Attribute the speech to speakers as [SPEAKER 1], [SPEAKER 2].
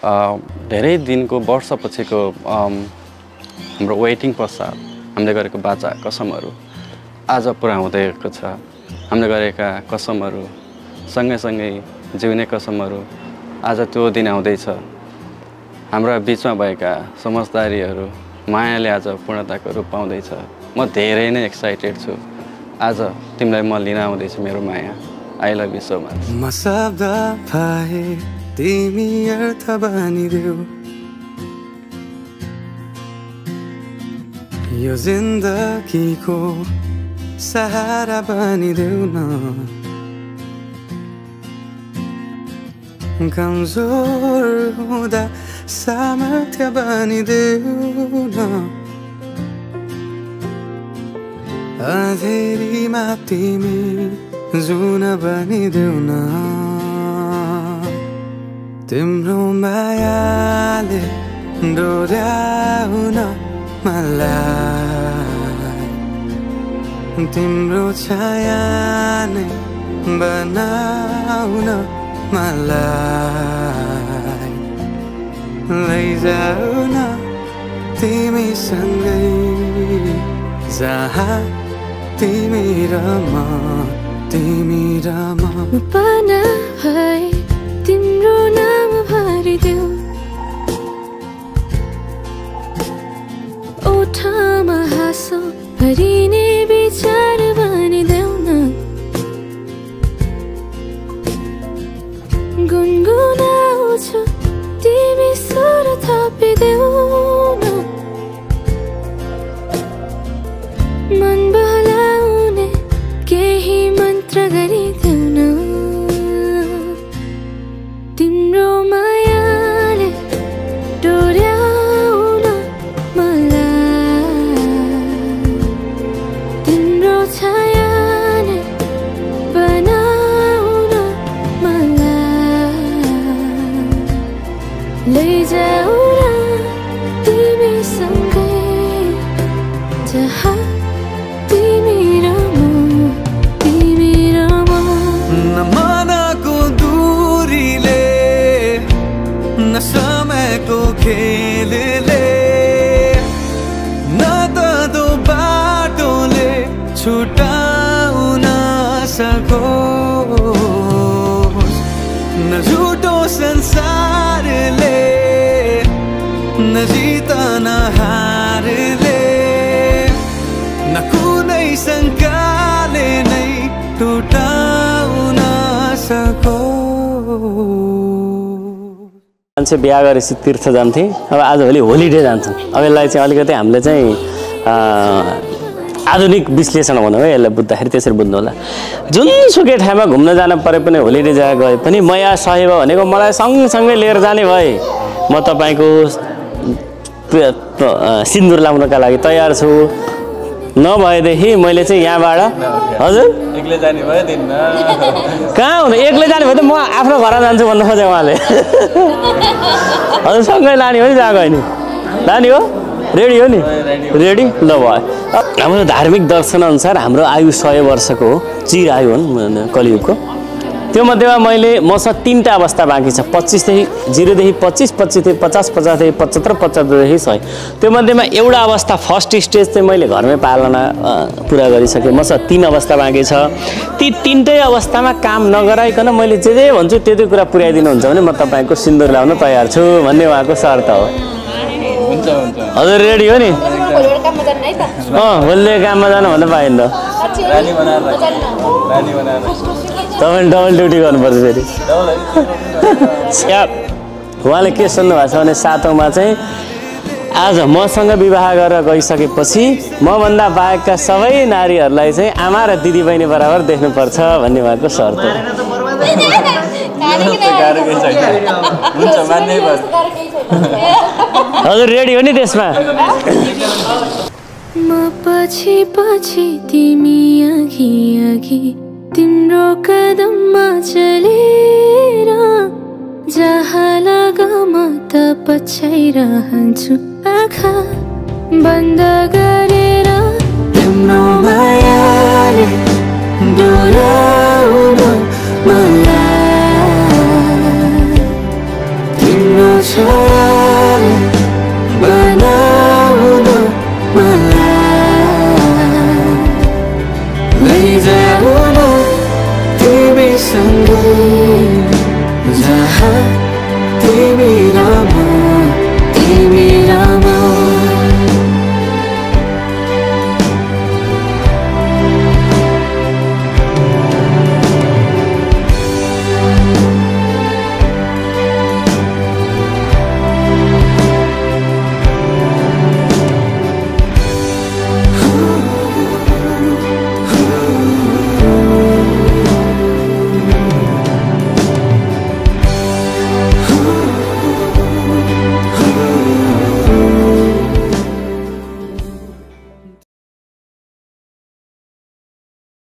[SPEAKER 1] धेरै दिनको वर्षपछिको हाम्रो वेटिङ पश्चात हामीले गरेको बाचा कसमहरू आज पुरा हुँदैको छ। हामीले गरेका कसमहरू सँगै जिउने कसमहरू आज त्यो दिन आउँदैछ। हाम्रा बिचमा भएका समझदारीहरू मायाले आज पूर्णताको रूप पाउँदैछ। म धेरै नै एक्साइटेड छु। आज तिमीलाई म लिन आउँदैछु मेरो माया। I love you so much.
[SPEAKER 2] म शब्द पाए तिमी अर्थ बनिदेऊ, यो जिन्दगीको सहारा बनिदेऊ न। कमजोर हुँदा सामर्थ्य बनिदेऊ न। अँधेरीमा तिमी जुन बनिदेऊ न। तिम्रो मायाले डोर्याउन मलाई, तिम्रो छाया नै बनाउन मलाई। लैजाऊ न तिमीसँगै जहाँ तिमी र म, तिमी र म।
[SPEAKER 3] पाना भए तिम्रो नाम भरिदेऊ, ओठमा हाँसो भरिने विचार बनिदेऊ न। गुनगुनाउँछु तिमी स्वर थपिदेऊ न। मन बहलाउने केही मन्त्र गरिदेऊ न। तिम्रो मायाले डोर्याउन मलाई, तिम्रो छाया नै बनाउन मलाई। लैजाऊ न तिमीसँगै जहाँ तिमी र म, तिमी र म।
[SPEAKER 2] न मनको दूरीले न समयको खेलले न त दो बाटोले छुटाउन सकोस्, न झुटो संसारले न जित न हारले, न कुनै शङ्काले नै टुटाउन सकोस्।
[SPEAKER 4] मान्छे बिहा गरेपछि तीर्थ जान्थे, अब आजभोलि होलिडे जान्छन्। अब यसलाई चाहिँ अलिकति हामीले चाहिँ आधुनिक विश्लेषण भनौँ है, यसलाई बुझ्दाखेरि त्यसरी बुझ्नु होला। जुनसुकै ठाउँमा घुम्न जान परे पनि, होलिडे जहाँ गए पनि म यहाँ सही भयो भनेको मलाई सँगसँगै लिएर जाने भए म तपाईँको सिन्दुर लाउनका लागि तयार छु। नभएदेखि मैले चाहिँ यहाँबाट हजुर
[SPEAKER 1] एक्लै जाने भयो दिनमा
[SPEAKER 4] कहाँ हुनु, एक्लै जाने भयो त म आफ्नो घर जान्छु भन्नु खोजेँ उहाँले। हजुर सँगै लाने हो नि, जहाँ गयो नि लाने हो, रेडी हो नि, रेडी ल भयो। हाम्रो धार्मिक दर्शनअनुसार हाम्रो आयु 100 वर्षको हो, चिर आयु हो कलियुगको। त्यो मध्येमा मसँग 3टा अवस्था बाँकी छ, 0 देखि 25, 25 देखि 50, 50 देखि 75, 75 देखि 100। त्यो मध्येमा एउटा अवस्था फर्स्ट स्टेज चाहिँ मैले घरमै पालना पुरा गरिसकेँ। मसँग 3 अवस्था बाँकी छ। ती 3टै अवस्थामा काम नगराइकन मैले जे भन्छु त्यो कुरा पुर्याइदिनुहुन्छ भने म तपाईँको सिन्दुर लाउन तयार छु भन्ने उहाँको शर्त हो। हजुर रेडी हो नि? भोलि काममा जानु भन्दा पाइन्न, तपाईँ डबल ड्युटी गर्नुपर्छ फेरि। उहाँले के सोध्नु भएको छ भने 7औँमा चाहिँ आज मसँग विवाह गरेर गइसकेपछि मभन्दा बाहेकका सबै नारीहरूलाई चाहिँ आमा र दिदी बहिनी बराबर देख्नुपर्छ भन्ने उहाँको शर्त हो। हजुर रेडी हो नि त्यसमा?
[SPEAKER 3] म पछि पछि तिमी अघि अघि तिम्रो कदममा चलेर जहाँ लग म त पछ्याइरहन्छु आँखा बन्द गरेर।
[SPEAKER 2] तिम्रो मायाले डोर्याउन मलाई, तिम्रो छाया बनाउन मलाई लैजाऊ न तिमीसँगै जहाँ तिमी